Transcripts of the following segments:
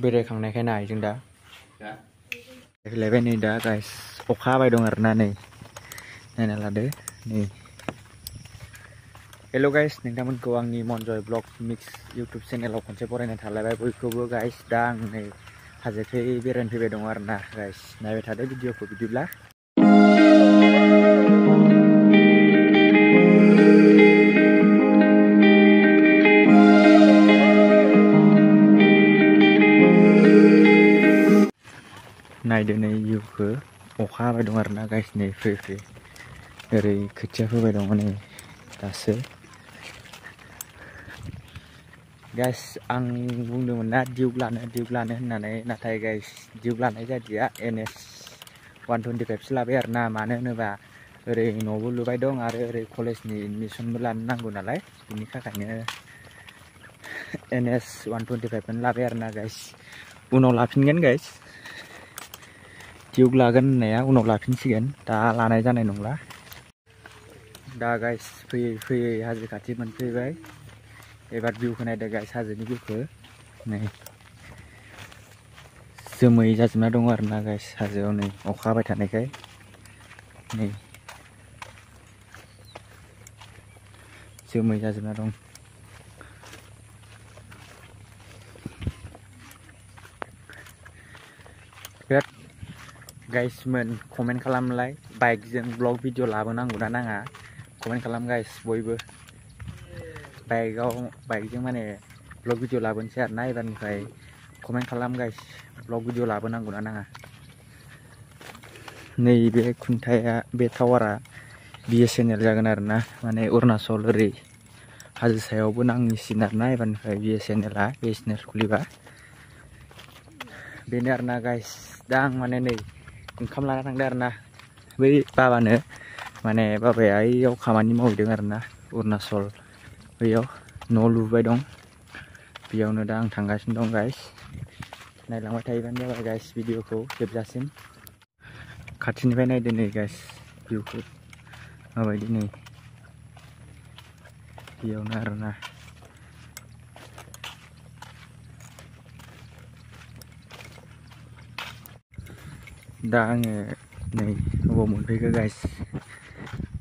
बेरायखांनायखाय नायजों दा फैलायबाय नै दा गाइस अखा हाबाय दं आरोना नै नायना लादो नै हेल' गाइस नोंथांमोनखौ आंनि मनजय ब्लग मिक्स इउटुब चेनेलाव खनसे बरायनाय थालायबाय बयखौबो गाइस दा आं नै हाजोखै बेरायनो फैबाय दं आरोना गाइस नायबाय थादो भिडिअखौ बिदिब्ला नायदो नै भिउखौ अखा हाबाय दं आरोना गाइस नै फै ओरै खोथिया फोबाय दङ नै दासो गाइस आं बुंदोंमोन ना डिउक लानो होननानै नाथाय गाइस डिउक लानाय जादिया NS 125 सो लाबाय आरोना मानो होनोबा ओरै न'बो लुबाय दं आरो ओरै कलेजनि एडमिसनबो लानो नांगौ नालाय बिनि थाखायनो NS 125 खौनो लाबाय आरोना गाइस उनाव लाफिनगोन गाइस डिउक लागोन होननाया उनाव लाफिनसिगोन दा लानाय जानाय नंला दा गाइस फैयै हाजो खाथि मोनफैबाय एबार भिउखौ नायदो गाइस हाजोनि भिउखौ नै जोमै जाजोबना दङ आरोना गाइस हाजोआव नै अखा हाबाय थानायखाय नै जोमै जाजोबना दं बिराद गाइसमोन कमेन्ट खालामलाय बाइकजों ब्लग भिडिअ लाबोनांगौ ना नाङा कमेन्ट खालाम गाइस बयबो बाइकजों माने ब्लग भिडिअ लाबोनोसै आरोना एबारनिफ्राय कमेन्ट खालाम गाइस ब्लग भिडिअ लाबोनांगौ ना नाङा नैबे खुन्थाया बे टावारा BSNL जागोन आरोना माने अरुणाचल ओरै हाजो सायावबो नांसिगोन आरोना एबारनिफ्राय BSNL खुलिबा बेनो आरोना गाइस दा आं माने नै ओंखाम लाना थांदों आरोना बै बाबानो माने बाबाया ओइयाव खामानि मावहैदों आरोना अरुणाचल बैयाव न' लुबाय दं बेयावनो दा आं थांगासिनो दं गाइस नायलांबाय थायोबानो जाबाय गाइस भिडिअखौ जोबजासिम खाथिनिफ्राय नायदो नै गाइस भिउखौ माबायदि नै बेयावनो आरोना दा आङो नै अबाव मोनफैखो गाइस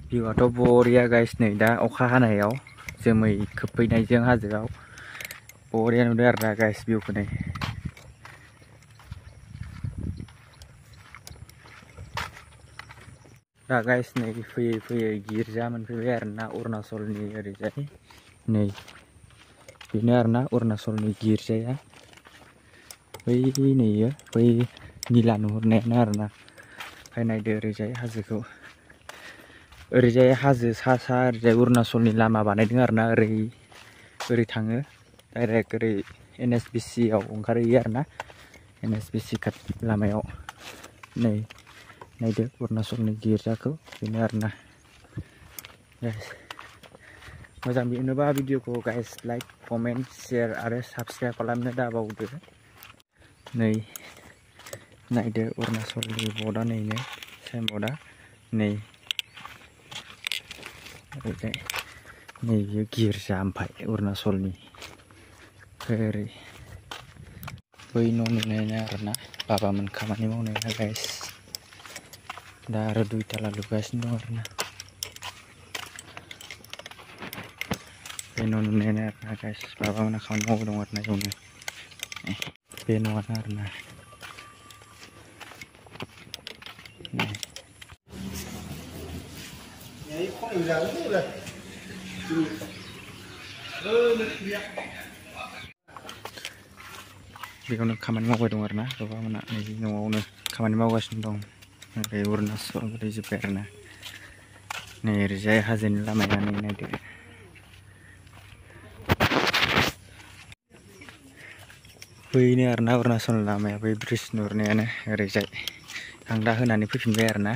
भिउआथ' बरिया गाइस नै दा अखा हानायाव जोमै खोबफैनायजों हाजोआव बरिया नुदों आरोना गाइस भिउखौ नै दा गाइस नै फैयै गिर्जा मोनफैबाय आरोना अरुणाचलनि ओरैजाय नै बेनो आरोना अरुणाचलनि गिर्जाया बै नैयो बै निला नुहुरनायानो आरोना ओमफ्राय नायदो ओरैजाय हाजोखौ ओरैजाय हाजो सा ओरैजाय अरुणाचलनि लामा बानायदों आरोना ओरै थाङो डाइरेक्ट ओरै NSBC आव ओंखारहैयो आरोना NSBC लामायाव नै नायदो अरुणाचलनि गिर्जाखौ बेनो आरोना गाइस मोजां मोनोबा भिडिअखौ गाइस लाइक कमेन्ट शेयार आरो साबस्क्राइब खालामनो दाबावदो नै नायदो अरुणाचलनि बर्डआ नैनो साइन बर्डआ नै ओरैजाय नै बेयो गिर्जा ओमफ्राय अरुणाचलनि ओरै बै न' नुनायानो आरोना बाबामोन खामानि मावनाया गाइस दा आरो 2 ताला लुगासिनो दं आरोना बे न' नुनायानो आरोना गाइस बाबामोना खामानि मावबाय दं आरोना बेयावनो बे न'आनो आरोना बेयावनो खामानि मावबाय दं आरोना बाबामोना नै न'आवनो खामानि मावगासिनो दं ओरै अरुणाचल ओरै जोब्बाय आरोना नै ओरैजाय हाजोनि लामाया नै नायदो बैनो आरोना अरुणाचल लामाया बै ब्रिज नुहुरनायानो ओरैजाय आं दा होनानै फैफिनबाय आरोना